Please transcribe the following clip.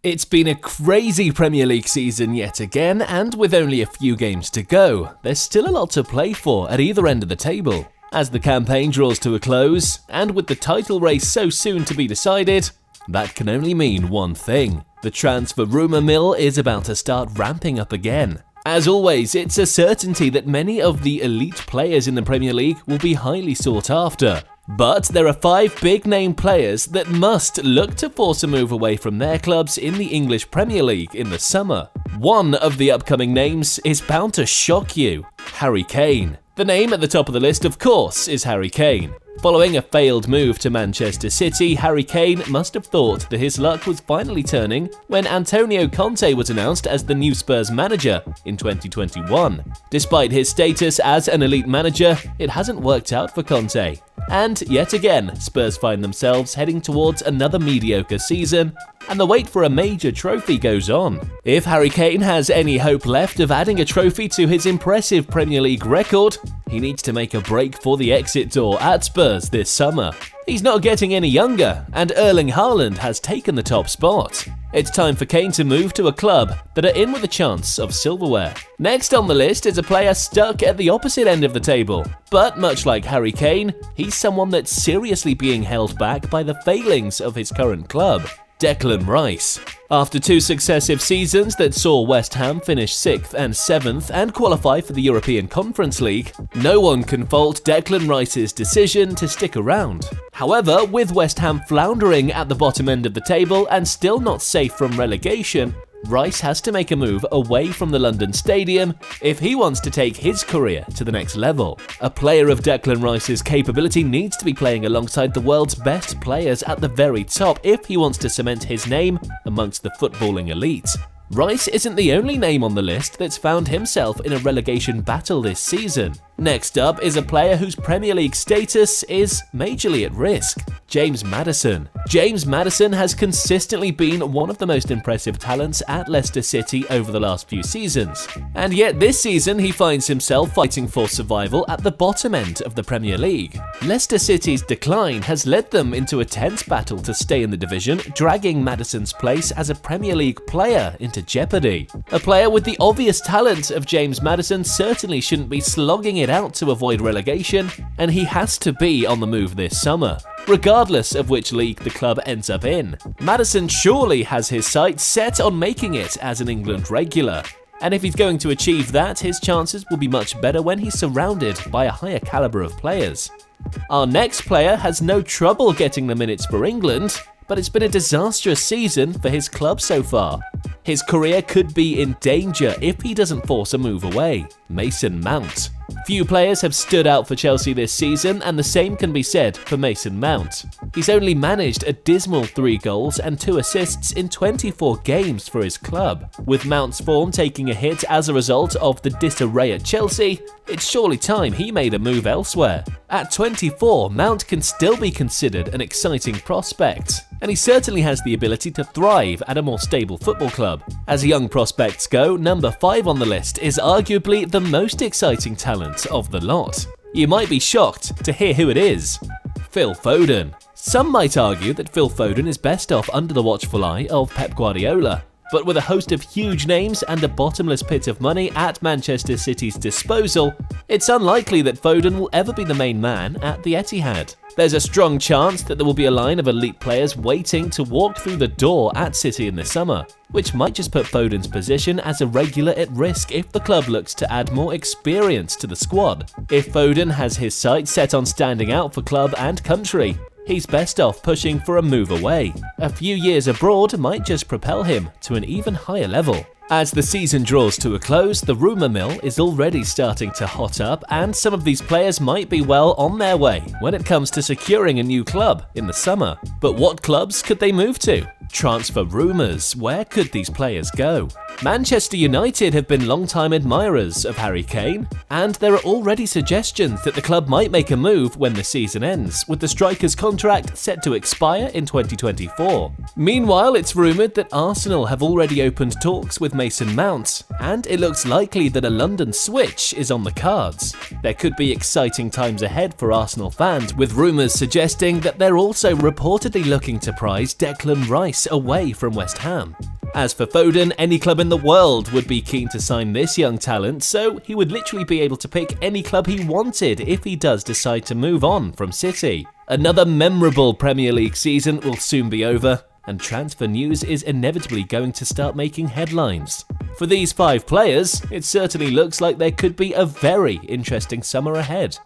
It's been a crazy Premier League season yet again, and with only a few games to go, there's still a lot to play for at either end of the table. As the campaign draws to a close, and with the title race so soon to be decided, that can only mean one thing. The transfer rumour mill is about to start ramping up again. As always, it's a certainty that many of the elite players in the Premier League will be highly sought after. But there are 5 big-name players that must look to force a move away from their clubs in the English Premier League in the summer. One of the upcoming names is bound to shock you: Harry Kane. The name at the top of the list, of course, is Harry Kane. Following a failed move to Manchester City, Harry Kane must have thought that his luck was finally turning when Antonio Conte was announced as the new Spurs manager in 2021. Despite his status as an elite manager, it hasn't worked out for Conte. And yet again, Spurs find themselves heading towards another mediocre season, and the wait for a major trophy goes on. If Harry Kane has any hope left of adding a trophy to his impressive Premier League record, he needs to make a break for the exit door at Spurs this summer. He's not getting any younger, and Erling Haaland has taken the top spot. It's time for Kane to move to a club that are in with a chance of silverware. Next on the list is a player stuck at the opposite end of the table. But much like Harry Kane, he's someone that's seriously being held back by the failings of his current club: Declan Rice. After 2 successive seasons that saw West Ham finish 6th and 7th and qualify for the European Conference League, no one can fault Declan Rice's decision to stick around. However, with West Ham floundering at the bottom end of the table and still not safe from relegation, Rice has to make a move away from the London Stadium if he wants to take his career to the next level. A player of Declan Rice's capability needs to be playing alongside the world's best players at the very top if he wants to cement his name amongst the footballing elite. Rice isn't the only name on the list that's found himself in a relegation battle this season. Next up is a player whose Premier League status is majorly at risk: James Madison. James Madison has consistently been one of the most impressive talents at Leicester City over the last few seasons. And yet this season he finds himself fighting for survival at the bottom end of the Premier League. Leicester City's decline has led them into a tense battle to stay in the division, dragging Madison's place as a Premier League player into jeopardy. A player with the obvious talent of James Madison certainly shouldn't be slogging it out to avoid relegation, and he has to be on the move this summer, regardless of which league the club ends up in. Madison surely has his sights set on making it as an England regular, and if he's going to achieve that, his chances will be much better when he's surrounded by a higher caliber of players. Our next player has no trouble getting the minutes for England, but it's been a disastrous season for his club so far. His career could be in danger if he doesn't force a move away: Mason Mount. Few players have stood out for Chelsea this season, and the same can be said for Mason Mount. He's only managed a dismal 3 goals and 2 assists in 24 games for his club. With Mount's form taking a hit as a result of the disarray at Chelsea, it's surely time he made a move elsewhere. At 24, Mount can still be considered an exciting prospect, and he certainly has the ability to thrive at a more stable football club. As young prospects go, number 5 on the list is arguably the most exciting talent of the lot. You might be shocked to hear who it is: Phil Foden. Some might argue that Phil Foden is best off under the watchful eye of Pep Guardiola, but with a host of huge names and a bottomless pit of money at Manchester City's disposal, it's unlikely that Foden will ever be the main man at the Etihad. There's a strong chance that there will be a line of elite players waiting to walk through the door at City in the summer, which might just put Foden's position as a regular at risk if the club looks to add more experience to the squad. If Foden has his sights set on standing out for club and country, he's best off pushing for a move away. A few years abroad might just propel him to an even higher level. As the season draws to a close, the rumour mill is already starting to hot up, and some of these players might be well on their way when it comes to securing a new club in the summer. But what clubs could they move to? Transfer rumours: where could these players go? Manchester United have been long-time admirers of Harry Kane, and there are already suggestions that the club might make a move when the season ends, with the striker's contract set to expire in 2024. Meanwhile, it's rumoured that Arsenal have already opened talks with Mason Mount, and it looks likely that a London switch is on the cards. There could be exciting times ahead for Arsenal fans, with rumours suggesting that they're also reportedly looking to prize Declan Rice away from West Ham. As for Foden, any club in the world would be keen to sign this young talent, so he would literally be able to pick any club he wanted if he does decide to move on from City. Another memorable Premier League season will soon be over, and transfer news is inevitably going to start making headlines. For these 5 players, it certainly looks like there could be a very interesting summer ahead.